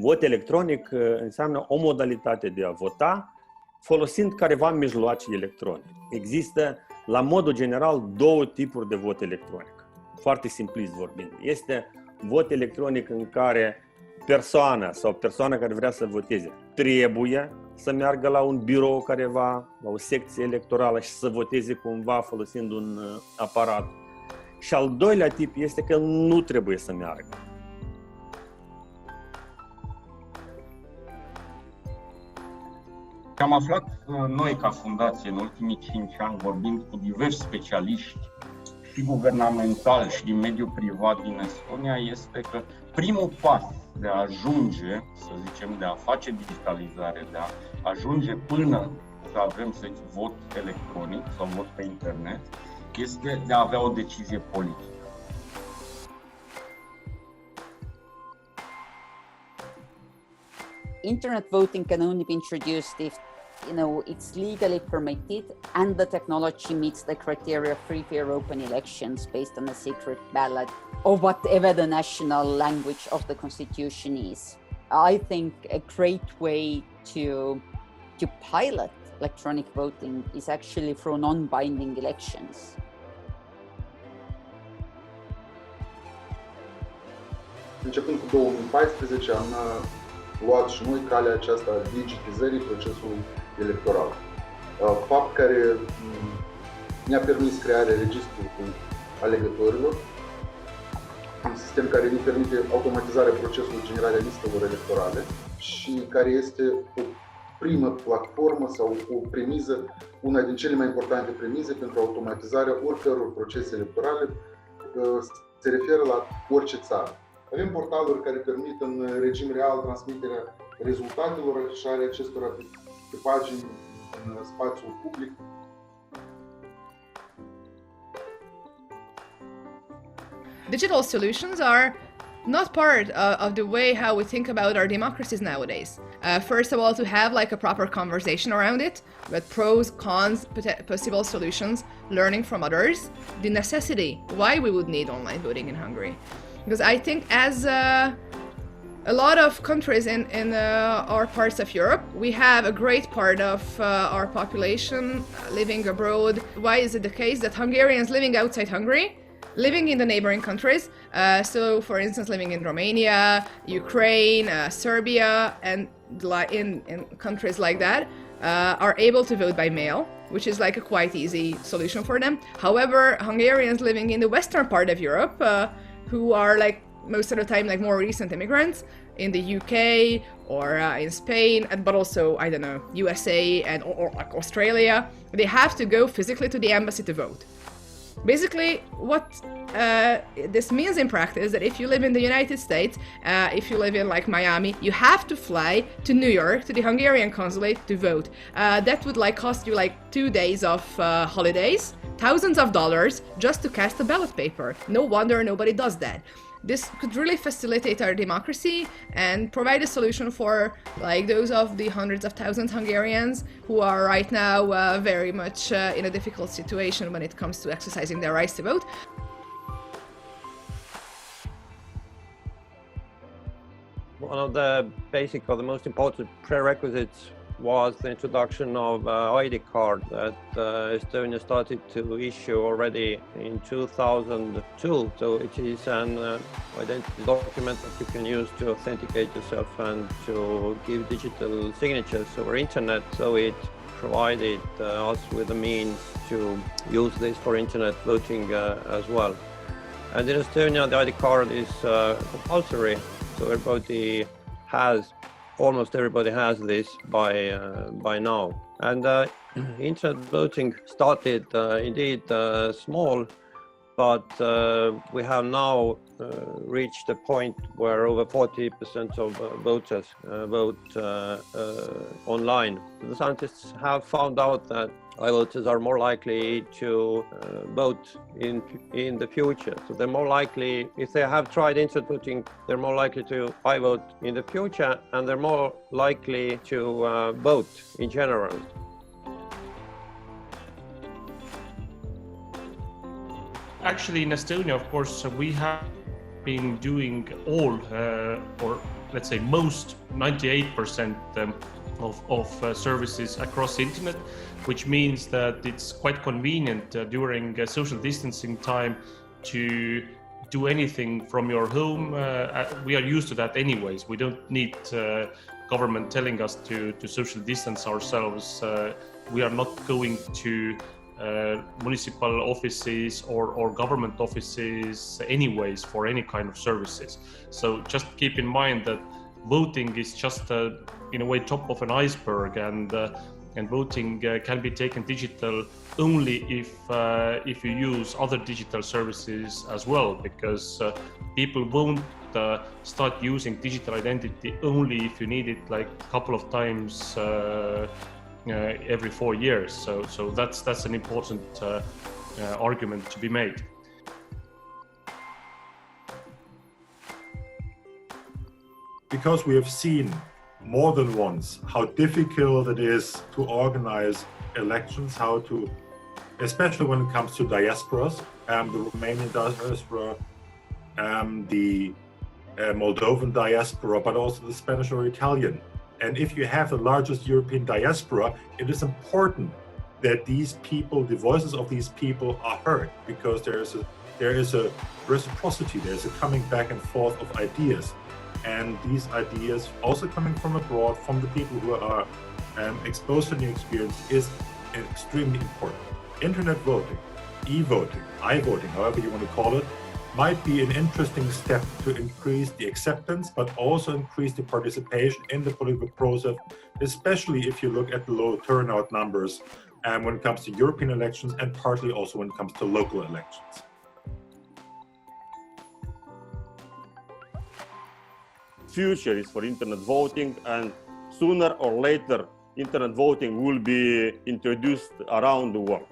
Vot electronic înseamnă o modalitate de a vota folosind careva mijloace electronice. Există, la modul general, două tipuri de vot electronic. Foarte simplist vorbind. Este vot electronic în care persoana care vrea să voteze trebuie să meargă la un birou careva, la o secție electorală și să voteze cumva folosind un aparat. Și al doilea tip este că nu trebuie să meargă. Am aflat noi ca fundație în ultimii 5 ani, vorbind cu diversi specialiști și guvernamentali și din mediul privat din Estonia, este că primul pas de a ajunge, să zicem, de a face digitalizare, de a ajunge până să avem, să zicem, vot electronic sau vot pe internet, este de a avea o decizie politică. Internet voting can only be introduced if it's legally permitted and the technology meets the criteria of free, fair, open elections based on a secret ballot or whatever the national language of the constitution is. I think a great way to pilot electronic voting is actually through non-binding elections. Începând cu 2014 am luat și noi calea aceasta a digitizării procesului electoral. Fapt care ne-a permis crearea registrului alegătorilor, un sistem care ne permite automatizarea procesului generarea listelor electorale și care este o primă platformă sau o premiză, una din cele mai importante premize pentru automatizarea oricăror procese electorale, se referă la orice țară. Avem portaluri care permit în regim real transmiterea rezultatelor și ale acestora pe pagini în spațiul public. Digital solutions are not part of the way how we think about our democracies nowadays. First of all, to have like a proper conversation around it, with pros, cons, possible solutions, learning from others, the necessity, why we would need online voting in Hungary. Because I think as a lot of countries in our parts of Europe, we have a great part of our population living abroad. Why is it the case that Hungarians living outside Hungary, living in the neighboring countries, so for instance living in Romania, Ukraine, Serbia, and in countries like that, are able to vote by mail, which is like a quite easy solution for them. However, Hungarians living in the western part of Europe, who are like most of the time like more recent immigrants in the UK or in Spain, but also, I don't know, USA and or like Australia, they have to go physically to the embassy to vote. Basically, what this means in practice that if you live in the United States, if you live in like Miami, you have to fly to New York to the Hungarian consulate to vote. That would like cost you like 2 days of holidays, thousands of dollars just to cast a ballot paper. No wonder nobody does that. This could really facilitate our democracy and provide a solution for like those of the hundreds of thousands Hungarians who are right now very much in a difficult situation when it comes to exercising their rights to vote. One of the basic or the most important prerequisites was the introduction of ID card that Estonia started to issue already in 2002. So it is an identity document that you can use to authenticate yourself and to give digital signatures over internet. So it provided us with the means to use this for internet voting as well. And in Estonia, the ID card is compulsory, so almost everybody has this by now. And internet voting started indeed small, but we have now reached a point where over 40% of voters vote online. The scientists have found out that voters are more likely to vote in the future. So they're more likely, if they have tried internet voting, they're more likely to vote in the future, and they're more likely to vote in general. Actually, in Estonia, of course, we have been doing all, or let's say most, 98% of services across the internet, which means that it's quite convenient during social distancing time to do anything from your home. We are used to that anyways. We don't need government telling us to social distance ourselves. We are not going to municipal offices or government offices anyways for any kind of services. So just keep in mind that voting is just in a way top of an iceberg, and voting can be taken digital only if you use other digital services as well, because people won't start using digital identity only if you need it like a couple of times every 4 years. So that's an important argument to be made. Because we have seen more than once how difficult it is to organize elections, especially when it comes to diasporas, the Romanian diaspora, the Moldovan diaspora, but also the Spanish or Italian. And if you have the largest European diaspora, it is important that these people, the voices of these people, are heard, because there is a reciprocity, there's a coming back and forth of ideas. And these ideas also coming from abroad, from the people who are exposed to new experience, is extremely important. Internet voting, e-voting, i-voting, however you want to call it, might be an interesting step to increase the acceptance, but also increase the participation in the political process, especially if you look at the low turnout numbers when it comes to European elections, and partly also when it comes to local elections. Future is for internet voting, and sooner or later internet voting will be introduced around the world.